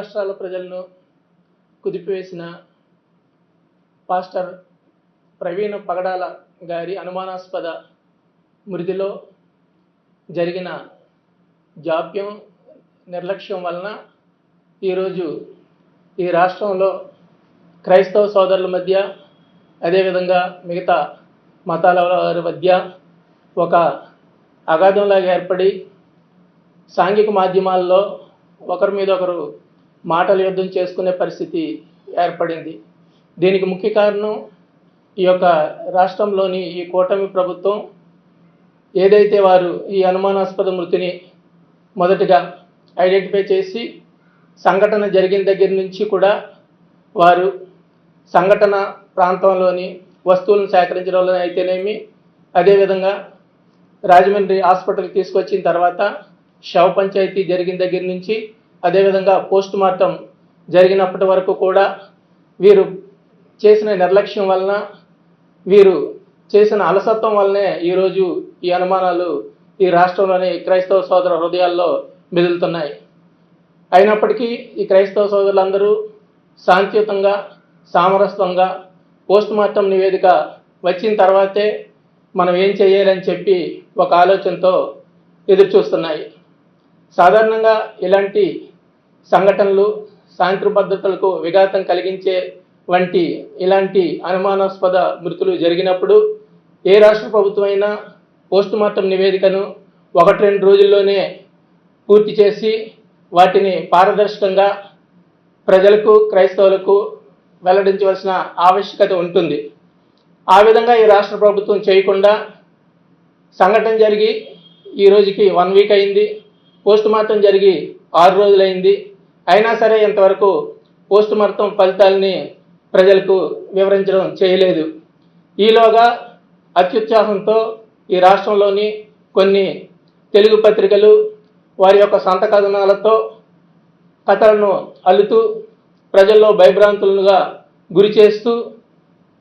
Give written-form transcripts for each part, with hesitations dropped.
రాష్ట్రాల ప్రజలను కుదిపివేసిన పాస్టర్ ప్రవీణ పగడాల గారి అనుమానాస్పద మృతిలో జరిగిన జాప్యం, నిర్లక్ష్యం వలన ఈరోజు ఈ రాష్ట్రంలో క్రైస్తవ సోదరుల మధ్య, అదేవిధంగా మిగతా మతాల వారి మధ్య ఒక అగాధంలాగా ఏర్పడి సాంఘిక మాధ్యమాల్లో ఒకరి మీద ఒకరు మాటల యుద్ధం చేసుకునే పరిస్థితి ఏర్పడింది. దీనికి ముఖ్య కారణం ఈ యొక్క రాష్ట్రంలోని ఈ కూటమి ప్రభుత్వం ఏదైతే వారు ఈ అనుమానాస్పద మృతిని మొదటిగా ఐడెంటిఫై చేసి సంఘటన జరిగిన దగ్గర నుంచి కూడా వారు సంఘటన ప్రాంతంలోని వస్తువులను సేకరించడంలో అయితేనేమి, అదేవిధంగా రాజమండ్రి హాస్పిటల్కి తీసుకొచ్చిన తర్వాత శవ పంచాయతీ జరిగిన దగ్గర నుంచి, అదేవిధంగా పోస్ట్ మార్టం జరిగినప్పటి వరకు కూడా వీరు చేసిన నిర్లక్ష్యం వలన, వీరు చేసిన అలసత్వం వల్లనే ఈరోజు ఈ అనుమానాలు ఈ రాష్ట్రంలోని క్రైస్తవ సోదర హృదయాల్లో మెదులుతున్నాయి. అయినప్పటికీ ఈ క్రైస్తవ సోదరులందరూ శాంతియుతంగా, సామరస్యంగా పోస్ట్ మార్టం నివేదిక వచ్చిన తర్వాతే మనం ఏం చేయాలని చెప్పి ఒక ఆలోచనతో ఎదురు చూస్తున్నాయి. సాధారణంగా ఇలాంటి సంఘటనలు శాంతి భద్రతలకు విఘాతం కలిగించే వంటి ఇలాంటి అనుమానాస్పద మృతులు జరిగినప్పుడు ఏ రాష్ట్ర ప్రభుత్వం అయినా పోస్ట్ మార్టం నివేదికను 1-2 రోజుల్లోనే పూర్తి చేసి వాటిని పారదర్శకంగా ప్రజలకు, క్రైస్తవులకు వెల్లడించవలసిన ఆవశ్యకత ఉంటుంది. ఆ విధంగా ఈ రాష్ట్ర ప్రభుత్వం చేయకుండా సంఘటన జరిగి ఈ రోజుకి 1 వీక్ అయింది, పోస్ట్ మార్టం జరిగి 6 రోజులైంది. అయినా సరే ఇంతవరకు పోస్ట్ మార్టం ఫలితాలని ప్రజలకు వివరించడం చేయలేదు. ఈలోగా అత్యుత్సాహంతో ఈ రాష్ట్రంలోని కొన్ని తెలుగు పత్రికలు వారి యొక్క సొంత కథనాలతో కథలను అల్లుతూ ప్రజల్లో భయభ్రాంతులుగా గురి చేస్తూ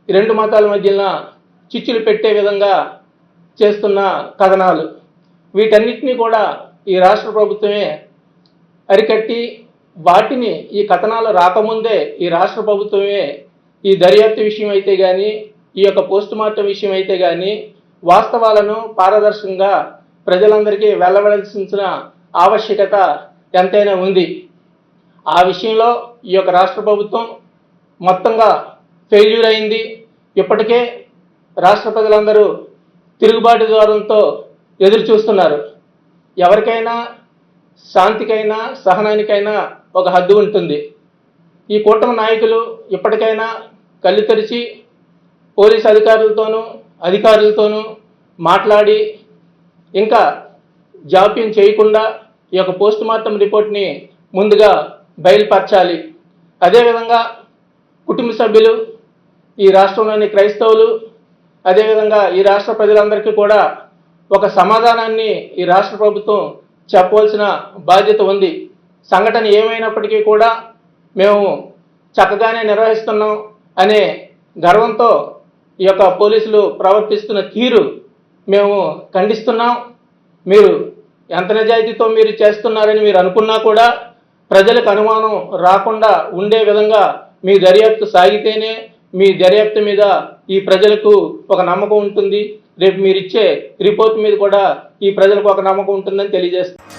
రెండు మతాల మధ్యన చిచ్చులు పెట్టే విధంగా చేస్తున్న కథనాలు, వీటన్నిటినీ కూడా ఈ రాష్ట్ర ప్రభుత్వమే అరికట్టి వాటిని ఈ కథనాలు రాకముందే ఈ రాష్ట్ర ప్రభుత్వమే ఈ దర్యాప్తు విషయం అయితే కానీ, ఈ యొక్క పోస్ట్ మార్టం విషయం అయితే కానీ వాస్తవాలను పారదర్శకంగా ప్రజలందరికీ వెళ్ళవలసిన ఆవశ్యకత ఎంతైనా ఉంది. ఆ విషయంలో ఈ యొక్క రాష్ట్ర ప్రభుత్వం మొత్తంగా ఫెయిల్యూర్ అయింది. ఇప్పటికే రాష్ట్ర ప్రజలందరూ తిరుగుబాటు ద్వారంతో ఎదురు చూస్తున్నారు. ఎవరికైనా శాంతికైనా, సహనానికైనా ఒక హద్దు ఉంటుంది. ఈ కూటమి నాయకులు ఇప్పటికైనా కళ్ళు తెరిచి పోలీస్ అధికారులతోనూ మాట్లాడి ఇంకా జాప్యం చేయకుండా ఈ యొక్క పోస్ట్ మార్టం రిపోర్ట్ని ముందుగా బయలుపరచాలి. అదేవిధంగా కుటుంబ సభ్యులు, ఈ రాష్ట్రంలోని క్రైస్తవులు, అదేవిధంగా ఈ రాష్ట్ర ప్రజలందరికీ కూడా ఒక సమాధానాన్ని ఈ రాష్ట్ర ప్రభుత్వం చెప్పవలసిన బాధ్యత ఉంది. సంఘటన ఏమైనప్పటికీ కూడా మేము చక్కగానే నిర్వహిస్తున్నాం అనే గర్వంతో ఈ యొక్క పోలీసులు ప్రవర్తిస్తున్న తీరు మేము ఖండిస్తున్నాం. మీరు ఎంత నిజాయితీతో మీరు చేస్తున్నారని మీరు అనుకున్నా కూడా ప్రజలకు అనుమానం రాకుండా ఉండే విధంగా మీ దర్యాప్తు సాగితేనే మీ దర్యాప్తు మీద ఈ ప్రజలకు ఒక నమ్మకం ఉంటుంది. రేపు మీరు ఇచ్చే రిపోర్ట్ మీద కూడా ఈ ప్రజలకు ఒక నమ్మకం ఉంటుందని తెలియజేస్తాను.